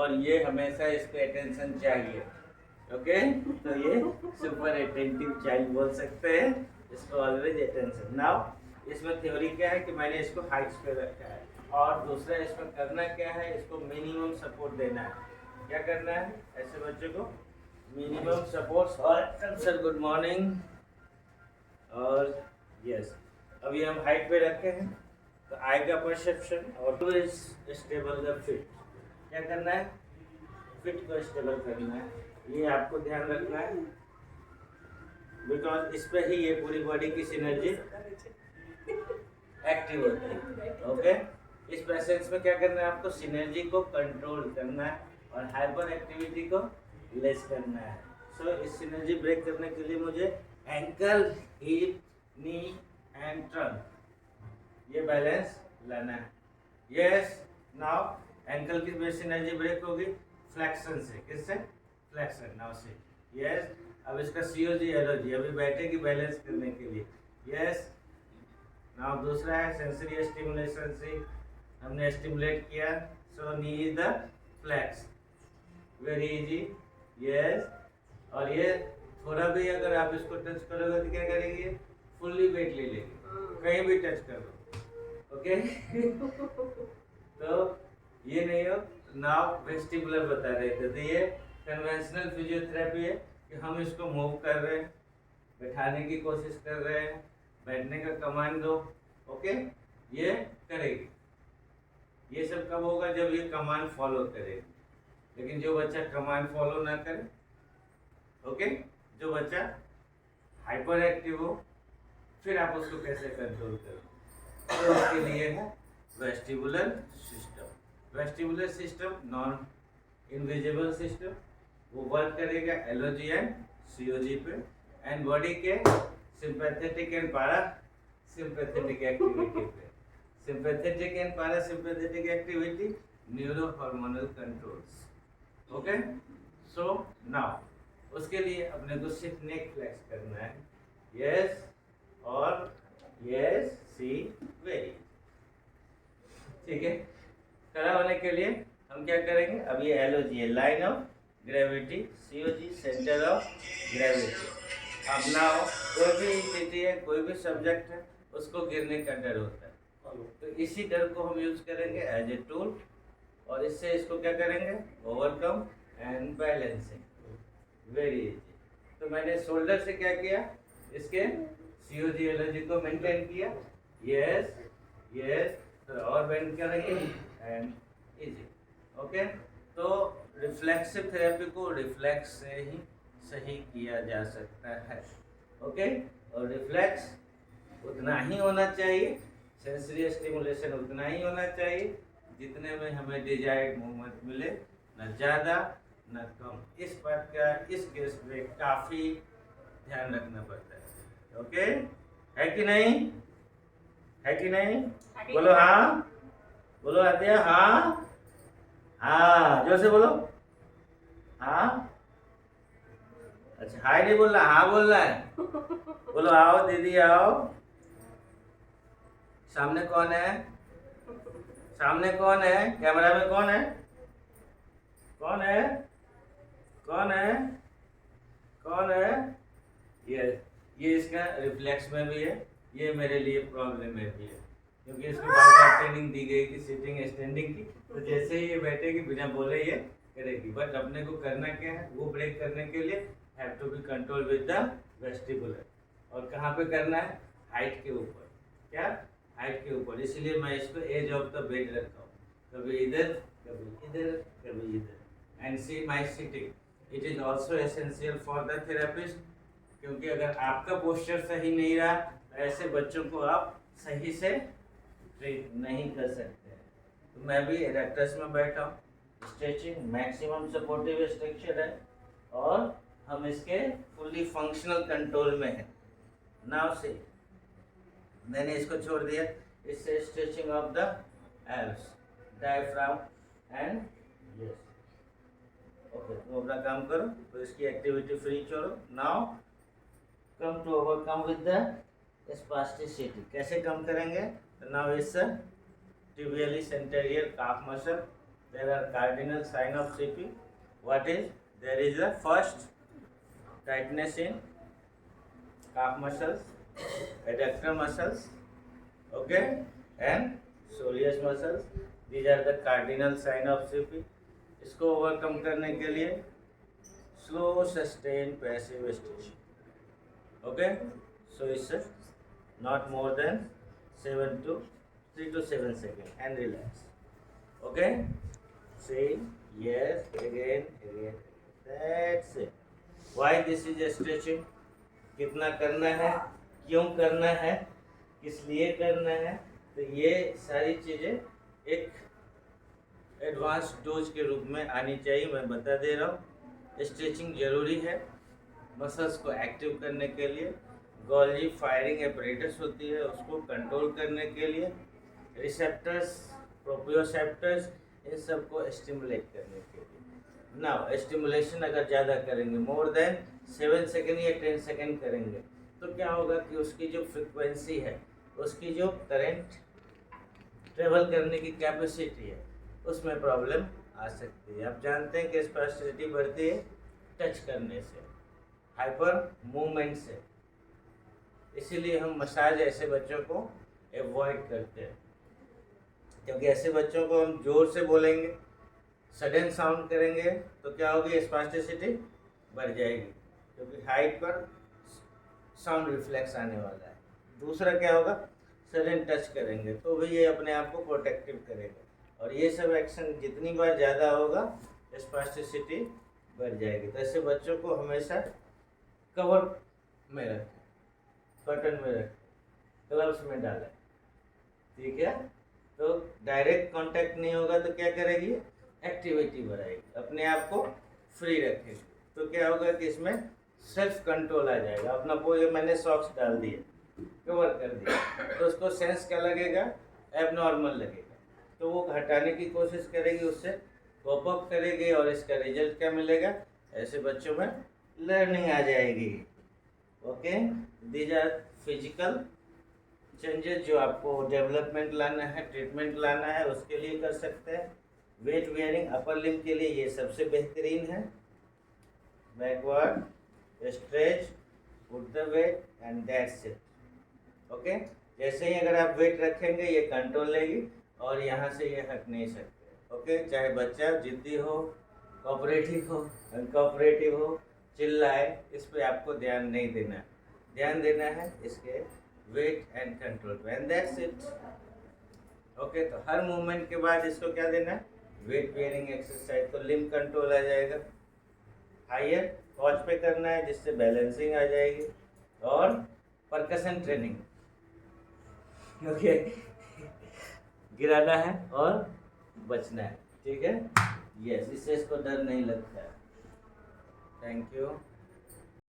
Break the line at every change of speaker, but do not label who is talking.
और ये हमेशा इसको अटेंशन चाहिए। ओके, तो ये सुपर अटेंटिव चाइल्ड बोल सकते हैं इसको, ऑलवेज अटेंशन। नाउ इसमें थ्योरी क्या है कि मैंने इसको हाइट्स पे रखा है, और दूसरा इसमें करना क्या है, इसको मिनिमम सपोर्ट देना है। क्या करना है ऐसे बच्चों को, मिनिमम सपोर्ट। और सर गुड मॉर्निंग। और यस, अभी हम हाइट पे रखे हैं तो आई का परसेप्शन और स्टेबल द फिट। क्या करना है, फिट को स्टेबल करना है, ये आपको ध्यान रखना है, बिकॉज इस पे ही ये पूरी बॉडी की सिनर्जी एक्टिव होती है। ओके, इस पेशेंस में क्या करना है, आपको सिनर्जी को कंट्रोल करना है और हाइपर एक्टिविटी को लेस करना है। सो इस सिनर्जी ब्रेक करने के लिए मुझे ankle, hip, knee and trunk ये बैलेंस लाना है। यस, नाउ एंकल की सिनर्जी ब्रेक होगी फ्लेक्शन से। किससे, फ्लेक्शन। नाउ से यस, अब इसका सीओजी एलओजी अभी बैठेगी बैलेंस करने के लिए। यस, नाउ दूसरा है सेंसरी स्टिमुलेशन से हमने स्टिमुलेट किया, so knee is the flex, very easy. Yes, और ये थोड़ा भी अगर आप इसको टच करोगे तो क्या करेगी, फुल्ली वेट ले लेगी, कहीं भी टच कर लो। ओके तो ये नहीं हो। नाउ वेस्टिबुलर बता रहे थे, तो ये कन्वेंशनल फिजियोथेरेपी है कि हम इसको मूव कर रहे हैं, बैठाने की कोशिश कर रहे हैं, बैठने का कमांड दो। ओके, ये करेगी। ये सब कब होगा, जब ये कमांड फॉलो करेगी। लेकिन जो बच्चा कमांड फॉलो ना करे, ओके, जो बच्चा हाइपर एक्टिव हो, फिर आप उसको कैसे कंट्रोल करो, तो उसके लिए है vestibular system. Vestibular system non invisible system, वो वर्क करेगा एलओजी एंड सीओजी पे, एंड बॉडी के sympathetic and parasympathetic activity पे। Sympathetic and parasympathetic activity neuro hormonal controls. Okay, so now उसके लिए अपने को सिर्फ नेक फ्लेक्स करना है। यस, और यस, सी, वेरी, ठीक है। खड़ा होने के लिए हम क्या करेंगे, अब ये एलओजी है, line of gravity, COG centre of gravity. अब नाउ कोई भी एंटिटी है, कोई भी सब्जेक्ट है, उसको गिरने का डर होता है, तो इसी डर को हम यूज करेंगे एज ए टूल, और इससे इसको क्या करेंगे, overcome and balancing. Very easy. तो मैंने शोल्डर से क्या किया, इसके सीओजी एलओजी को मेंटेन किया। यस यस, तो और बेंड करेंगे एंड इजी। ओके, तो रिफ्लेक्सिव थेरेपी को रिफ्लेक्स से ही सही किया जा सकता है। ओके, और रिफ्लेक्स उतना ही होना चाहिए, सेंसरी स्टिमुलेशन उतना ही होना चाहिए जितने में हमें डिजायर्ड मूवमेंट मिले, न ज़्यादा न कम। इस बात का इस केस में काफ़ी ध्यान रखना पड़ता है। ओके, है कि नहीं, है कि नहीं, बोलो हाँ, बोलो आद्या हाँ, हाँ जोर से बोलो हाँ। अच्छा, हाय नहीं बोलना, हाँ बोलना है। बोलो आओ दीदी आओ। सामने कौन है, सामने कौन है, कैमरा में कौन है, कौन है, कौन है, कौन है। ये इसका रिफ्लेक्स में भी है, ये मेरे लिए प्रॉब्लम में भी है, क्योंकि इसको बार बार ट्रेनिंग दी गई कि सिटिंग स्टैंडिंग की, तो जैसे ही ये बैठेगी बिना बोले ये करेगी। बट अपने को करना क्या है, वो ब्रेक करने के लिए have to be control with the vestibular. और कहाँ पे करना है, हाइट के ऊपर। क्या, हाइट के ऊपर, इसीलिए मैं इसको एज ऑफ द बेड रखा हूँ, कभी इधर कभी इधर कभी इधर। And see my sitting, it is also essential for the therapist, क्योंकि अगर आपका पोस्चर सही नहीं रहा तो ऐसे बच्चों को आप सही से ट्रीट नहीं कर सकते हैं। तो मैं भी इरेक्टस में बैठा हूँ, स्ट्रेचिंग मैक्सिमम सपोर्टिव स्ट्रक्चर है, और हम इसके फुल्ली फंक्शनल कंट्रोल में है। नाउ से मैंने इसको छोड़ दिया, इससे स्ट्रेचिंग ऑफ द एल्व्स, डायफ्राम एंड यस। ओके, तो अपना काम करो, तो इसकी एक्टिविटी फ्री छोड़ो। Now come to overcome with the spasticity. कैसे कम करेंगे, तो नाउ इस tibialis anterior calf muscle, there are cardinal sign of CP. What is? There is a first tightness in calf muscles, adductor muscles, okay, and soleus muscles. These are the cardinal sign of CP. इसको overcome करने के लिए slow sustain passive station, okay, so it's not more than 3 to 7 seconds and relax, okay, say yes again, that's it. Why this is a stretching? कितना करना है, क्यों करना है, किस लिए करना है, तो ये सारी चीज़ें एक एडवांस डोज के रूप में आनी चाहिए, मैं बता दे रहा हूँ। स्ट्रेचिंग ज़रूरी है मसल्स को एक्टिव करने के लिए। गोल्जी फायरिंग एपरेटस होती है, उसको कंट्रोल करने के लिए, रिसेप्टर्स, प्रोप्रियोसेप्टर्स, इन सब को स्टिमुलेट करने के लिए। नाउ स्टिमुलेशन अगर ज़्यादा करेंगे, मोर देन 7 सेकेंड या 10 सेकेंड करेंगे, तो क्या होगा कि उसकी जो फ्रिक्वेंसी है, उसकी जो करंट ट्रेवल करने की कैपेसिटी है, उसमें प्रॉब्लम आ सकती है। आप जानते हैं कि स्पैस्टिसिटी बढ़ती है टच करने से, हाइपर मूवमेंट से, इसीलिए हम मसाज ऐसे बच्चों को अवॉइड करते हैं, क्योंकि ऐसे बच्चों को हम जोर से बोलेंगे, सडन साउंड करेंगे, तो क्या होगी, स्पैस्टिसिटी बढ़ जाएगी, क्योंकि हाइट पर साउंड रिफ्लेक्स आने वाला है। दूसरा क्या होगा, सडन टच करेंगे तो भी ये अपने आप को प्रोटेक्टिव करेगा, और ये सब एक्शन जितनी बार ज़्यादा होगा स्पैस्टिसिटी बढ़ जाएगी। तो ऐसे बच्चों को हमेशा कवर में रखें, कॉटन में रखें, ग्लव्स में डालें, ठीक है। तो डायरेक्ट कांटेक्ट नहीं होगा तो क्या करेगी, एक्टिविटी बढ़ाएगी, अपने आप को फ्री रखेगी, तो क्या होगा कि इसमें सेल्फ कंट्रोल आ जाएगा। अपना पूरे मैंने सॉक्स डाल दिए, कवर कर दिया, तो उसको सेंस क्या लगेगा, एबनॉर्मल लगेगा, तो वो हटाने की कोशिश करेगी, उससे कोप अप करेगी, और इसका रिजल्ट क्या मिलेगा, ऐसे बच्चों में लर्निंग आ जाएगी। Okay, these are physical changes जो आपको डेवलपमेंट लाना है, ट्रीटमेंट लाना है, उसके लिए कर सकते हैं। वेट वेयरिंग अपर लिम्ब के लिए ये सबसे बेहतरीन है। Backward stretch, put the weight and that's it. Okay, जैसे ही अगर आप वेट रखेंगे ये कंट्रोल लेगी, और यहाँ से ये हट नहीं सकते। ओके, चाहे बच्चा जिद्दी हो, कोऑपरेटिव हो, अनकोऑपरेटिव हो, चिल्लाए, इस पे आपको ध्यान नहीं देना है, ध्यान देना है इसके वेट एंड कंट्रोल पे, एंड दैट्स इट। ओके, तो हर मूवमेंट के बाद इसको क्या देना है, वेट बेयरिंग एक्सरसाइज, तो लिम्ब कंट्रोल आ जाएगा। हायर कॉच पे करना है जिससे बैलेंसिंग आ जाएगी, और परकशन ट्रेनिंग, ओके, गिराना है और बचना है, ठीक है। यस, इससे इसको डर नहीं लगता है। Thank you.